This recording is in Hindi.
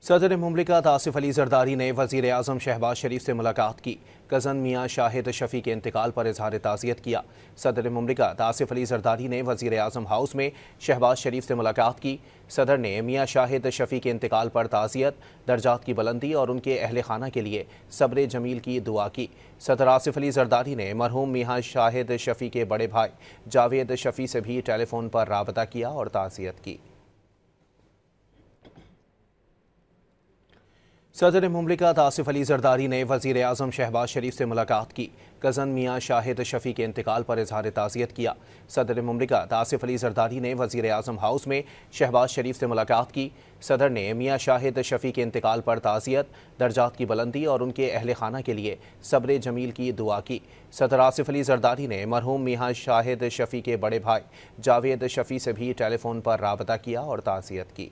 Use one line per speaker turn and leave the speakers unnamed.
सदर मुमलिकत आसिफ अली जरदारी ने वज़ीर आज़म शहबाज शरीफ से मुलाकात की। कज़न मियाँ शाहिद शफ़ी के इंतकाल पर इजहार ताज़ियत किया। सदर मुमलिकत आसिफ अली जरदारी ने वज़ीर आज़म हाउस में शहबाज शरीफ से मुलाकात की। सदर ने मियाँ शाहिद शफ़ी के इंतकाल पर ताज़ियत, दर्जात की बुलंदी और उनके अहल खाना के लिए सब्र जमील की दुआ की। सदर आसिफ अली जरदारी ने मरहूम मियाँ शाहिद शफ़ी के बड़े भाई जावेद शफ़ी से भी टेलीफोन पर राबता किया और ताज़ियत की। सदर मुमलिकत आसिफ अली जरदारी ने वज़ीर आज़म शहबाज शरीफ से मुलाकात की। कज़न मियाँ शाहिद शफ़ी के इंतकाल पर इजहार ताज़ियत किया। सदर मुमलिकत आसिफ अली जरदारी ने वज़ीर आज़म हाउस में शहबाज शरीफ से मुलाकात की। सदर ने मियाँ शाहिद शफ़ी के इंतकाल पर ताज़ियत, दर्जात की बुलंदी और उनके अहल खाना के लिए सब्र जमील की दुआ की। सदर आसिफ अली जरदारी ने मरहूम मियाँ शाहिद शफ़ी के बड़े भाई जावेद शफ़ी से भी टेलीफोन पर राबता किया और ताज़ियत की।